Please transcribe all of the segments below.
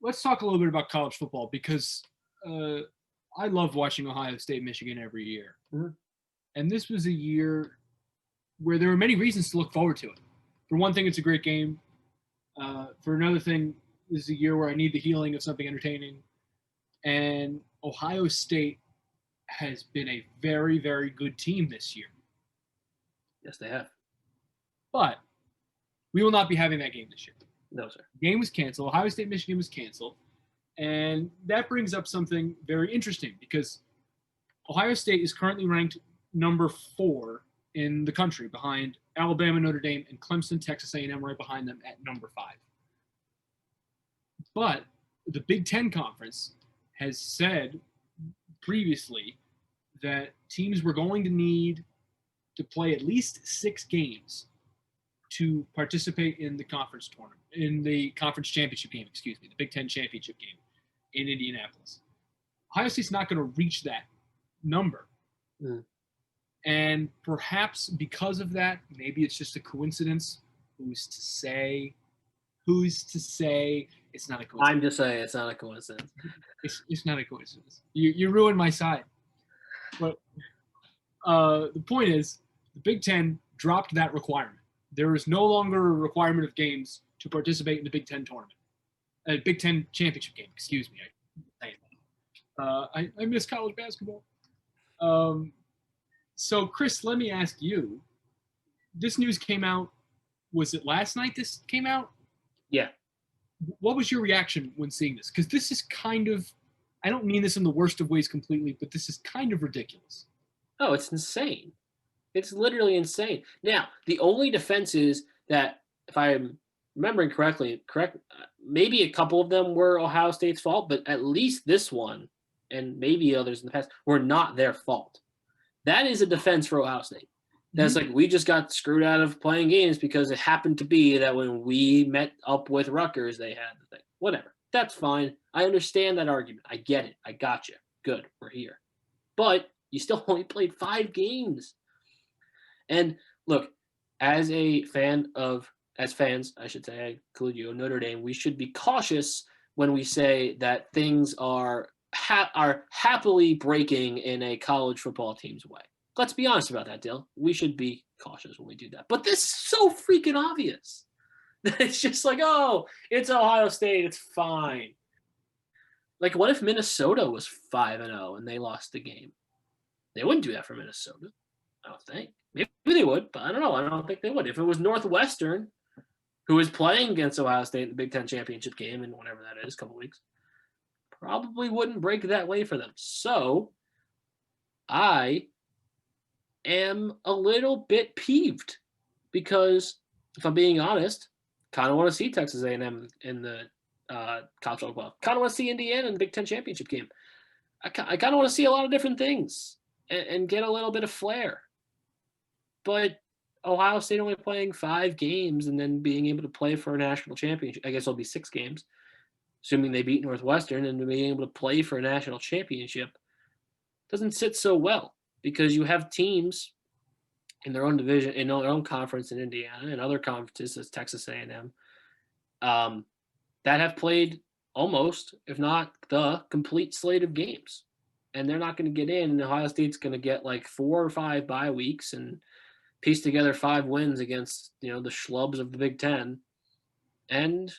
let's talk a little bit about college football because I love watching Ohio State, Michigan every year. Mhm. And this was a year where there were many reasons to look forward to it. For one thing, it's a great game. For another thing, this is a year where I need the healing of something entertaining. And Ohio State has been a very, very good team this year. Yes, they have. But we will not be having that game this year. No, sir. The game was canceled. Ohio State, Michigan was canceled. And that brings up something very interesting because Ohio State is currently ranked number 4 in the country behind Alabama, Notre Dame, and Clemson, Texas A&M right behind them at number 5. But the Big Ten Conference has said previously that teams were going to need to play at least 6 games to participate in the conference tournament, in the conference championship game, the Big Ten championship game in Indianapolis. Ohio State's not going to reach that number. Mm. And perhaps because of that, maybe it's just a coincidence. Who's to say? It's not a coincidence. I'm just saying it's not a coincidence. It's not a coincidence. You ruined my side. But the point is, the Big Ten dropped that requirement. There is no longer a requirement of games to participate in the Big Ten tournament. Big Ten championship game, excuse me. I miss college basketball. So, Chris, let me ask you. This news came out, was it last night this came out? Yeah. What was your reaction when seeing this? Because this is kind of, I don't mean this in the worst of ways completely, but this is kind of ridiculous. Oh, it's insane. It's literally insane. Now, the only defense is that, if I'm remembering correctly, maybe a couple of them were Ohio State's fault, but at least this one, and maybe others in the past, were not their fault. That is a defense for Ohio State. That's like, we just got screwed out of playing games because it happened to be that when we met up with Rutgers, they had the thing. Whatever. That's fine. I understand that argument. I get it. I got you. Good. We're here. But you still only played 5 games. And look, as fans, I should say, I include you, Notre Dame, we should be cautious when we say that things are happily breaking in a college football team's way. Let's be honest about that, Dale. We should be cautious when we do that. But this is so freaking obvious. It's just like, oh, it's Ohio State. It's fine. Like, what if Minnesota was 5-0 and they lost the game? They wouldn't do that for Minnesota, I don't think. Maybe they would, but I don't know. I don't think they would. If it was Northwestern, who is playing against Ohio State in the Big Ten championship game in whatever that is, a couple weeks, probably wouldn't break that way for them. So I am a little bit peeved because, if I'm being honest, kind of want to see Texas A&M in the college football. Kind of want to see Indiana in the Big Ten championship game. I kind of want to see a lot of different things and get a little bit of flair. But Ohio State only playing 5 games and then being able to play for a national championship. I guess it'll be 6 games, assuming they beat Northwestern, and being able to play for a national championship doesn't sit so well because you have teams in their own division, in their own conference in Indiana and other conferences as Texas A&M that have played almost, if not the complete slate of games. And they're not going to get in, and Ohio State's going to get like 4 or 5 bye weeks and piece together 5 wins against, the schlubs of the Big Ten. And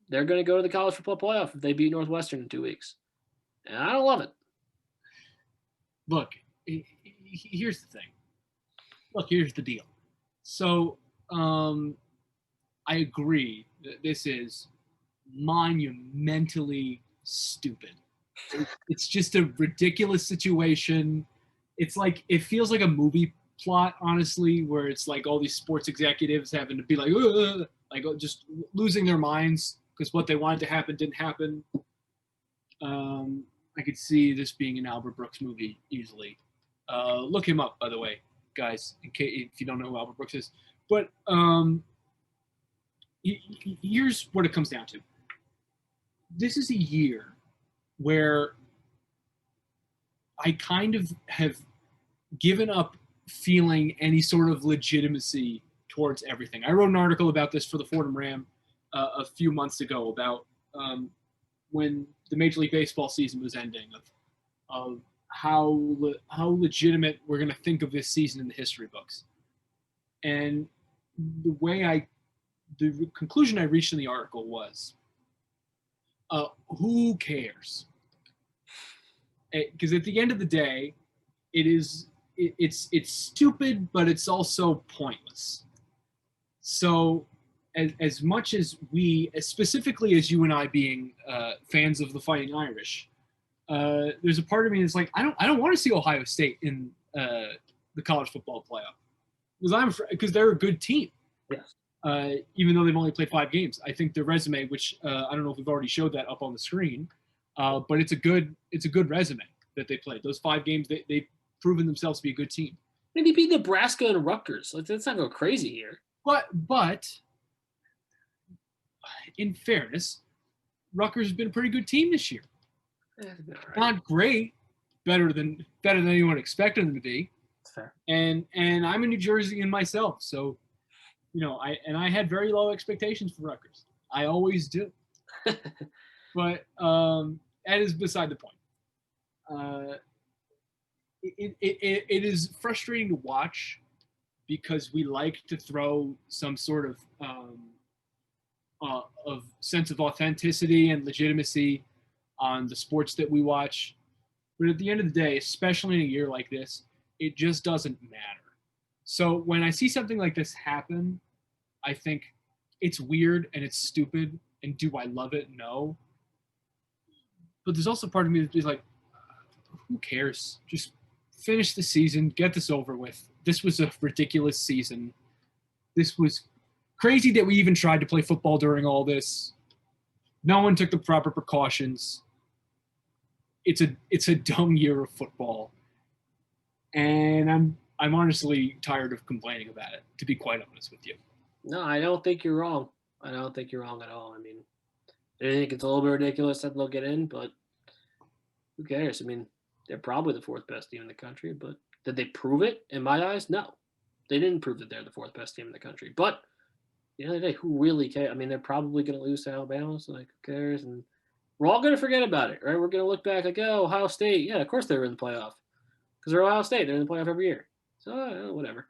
they're going to go to the college football playoff if they beat Northwestern in 2 weeks. And I don't love it. Look, here's the thing. Look, here's the deal. So I agree that this is monumentally stupid. It's just a ridiculous situation. It's like, it feels like a movie plot, honestly, where it's like all these sports executives having to be like just losing their minds because what they wanted to happen didn't happen. I could see this being an Albert Brooks movie easily. Look him up, by the way, guys, if you don't know who Albert Brooks is. But here's what it comes down to. This is a year where I kind of have given up feeling any sort of legitimacy towards everything. I wrote an article about this for the Fordham Ram a few months ago about when the Major League Baseball season was ending of how legitimate we're going to think of this season in the history books. And the conclusion I reached in the article was, who cares? Because at the end of the day, it's stupid, but it's also pointless. So as much as we, specifically as you and I being fans of the Fighting Irish, there's a part of me that's like, I don't want to see Ohio State in the college football playoff because they're a good team. Yes. Even though they've only played 5 games, I think their resume, which I don't know if we've already showed that up on the screen, but it's a good resume that they played. Those 5 games, they've proven themselves to be a good team. Maybe beat Nebraska and Rutgers. Let's not go crazy here. But in fairness, Rutgers has been a pretty good team this year. Right. Not great, better than anyone expected them to be. That's fair. And I'm a New Jerseyan myself, so I had very low expectations for Rutgers. I always do. But that is beside the point. It is frustrating to watch because we like to throw some sort of sense of authenticity and legitimacy on the sports that we watch. But at the end of the day, especially in a year like this, it just doesn't matter. So when I see something like this happen, I think it's weird and it's stupid. And do I love it? No. But there's also part of me that's like, who cares? Just finish the season, get this over with. This was a ridiculous season. This was crazy that we even tried to play football during all this. No one took the proper precautions. It's a dumb year of football. And I'm honestly tired of complaining about it, to be quite honest with you. No, I don't think you're wrong. I don't think you're wrong at all. I mean, I think it's a little bit ridiculous that they'll get in, but who cares? I mean, they're probably the 4th best team in the country, but did they prove it? In my eyes, no. They didn't prove that they're the 4th best team in the country. But at the end of the day, who really cares? I mean, they're probably going to lose to Alabama, so like, who cares? And we're all going to forget about it, right? We're going to look back like, oh, Ohio State. Yeah, of course they were in the playoff because they're Ohio State. They're in the playoff every year. So whatever.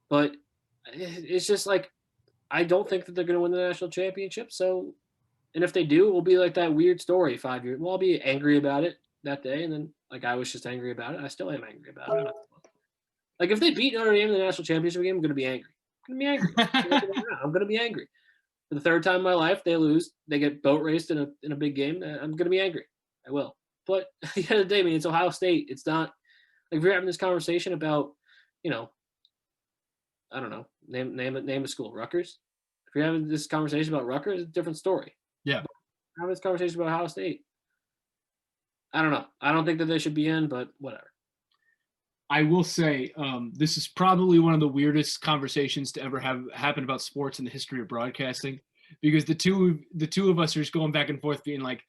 But it's just like, I don't think that they're going to win the national championship. So, and if they do, it will be like that weird story 5 years. Well, I'll be angry about it that day, and then like I was just angry about it. I still am angry about it. Like if they beat Notre Dame in the national championship game, I'm going to be angry. I'm going to be angry. For the 3rd time in my life, they lose. They get boat raced in a big game. I'm going to be angry. I will. But at the end of the day, I mean, it's Ohio State. It's not like if you're having this conversation about, I don't know, name a school, Rutgers. If you're having this conversation about Rutgers, it's a different story. Yeah. Having this conversation about Ohio State. I don't know. I don't think that they should be in, but whatever. I will say this is probably one of the weirdest conversations to ever have happen about sports in the history of broadcasting, because the two of us are just going back and forth being like,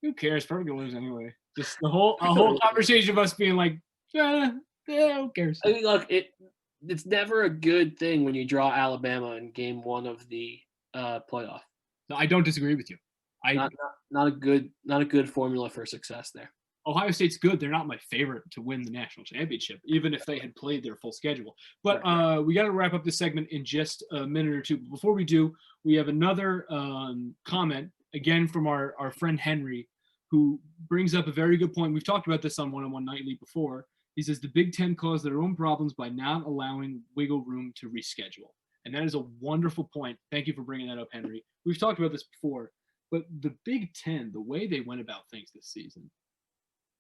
who cares? Probably gonna lose anyway. Just a whole conversation of us being like, yeah, who cares? I mean, look, it's never a good thing when you draw Alabama in game 1 of the playoff. No, I don't disagree with you. Not a good formula for success there. Ohio State's good. They're not my favorite to win the national championship, even if they had played their full schedule. But we got to wrap up this segment in just a minute or two. Before we do, we have another comment, again, from our friend Henry, who brings up a very good point. We've talked about this on One-on-One Nightly before. He says the Big Ten caused their own problems by not allowing wiggle room to reschedule. And that is a wonderful point. Thank you for bringing that up, Henry. We've talked about this before, but the Big Ten, the way they went about things this season,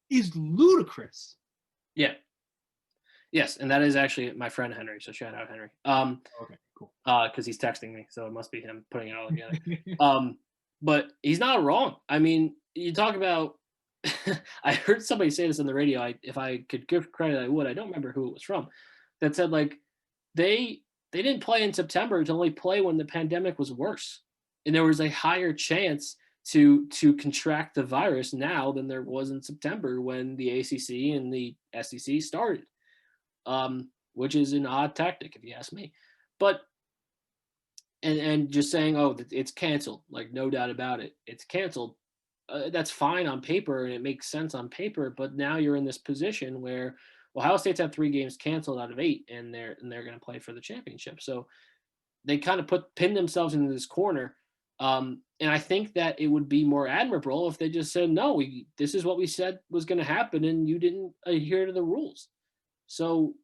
is ludicrous. Yeah. Yes, and that is actually my friend Henry. So shout out Henry. Okay, cool. Because he's texting me, so it must be him putting it all together. But he's not wrong. I mean, you talk about. I heard somebody say this on the radio. If I could give credit, I would. I don't remember who it was from. That said, like they didn't play in September to only play when the pandemic was worse, and there was a higher chance to contract the virus now than there was in September when the ACC and the SEC started, which is an odd tactic if you ask me. But and just saying, "Oh, it's canceled." Like, no doubt about it, it's canceled. That's fine on paper and it makes sense on paper, but now you're in this position where Ohio State's had 3 games canceled out of 8, and they're going to play for the championship. So they kind of pin themselves into this corner. And I think that it would be more admirable if they just said, "No, this is what we said was going to happen, and you didn't adhere to the rules." So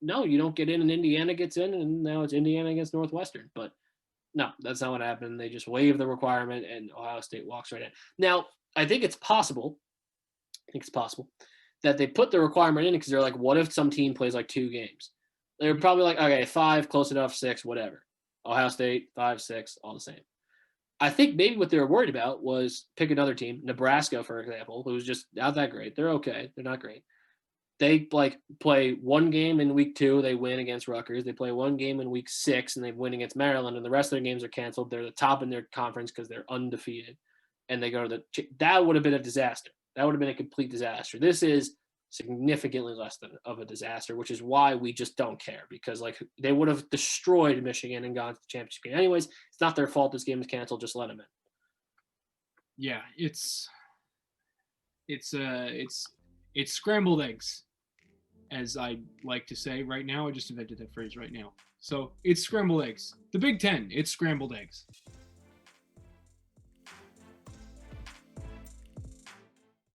no, you don't get in, and Indiana gets in, and now it's Indiana against Northwestern. But no, that's not what happened. They just waive the requirement, and Ohio State walks right in. Now, I think it's possible. I think it's possible that they put the requirement in because they're like, what if some team plays like 2 games? They're probably like, okay, 5, close enough, 6, whatever. Ohio State, 5, 6, all the same. I think maybe what they were worried about was pick another team, Nebraska, for example, who's just not that great. They're okay. They're not great. They like play 1 game in week 2, they win against Rutgers. They play 1 game in week 6, and they win against Maryland, and the rest of their games are canceled. They're the top in their conference because they're undefeated, and they go to that would have been a disaster. That would have been a complete disaster. This is significantly less than of a disaster, which is why we just don't care, because like they would have destroyed Michigan and gone to the championship game. Anyways, it's not their fault this game is canceled. Just let them in. Yeah, it's scrambled eggs, as I like to say right now. I just invented that phrase right now. So it's scrambled eggs. The Big Ten, it's scrambled eggs.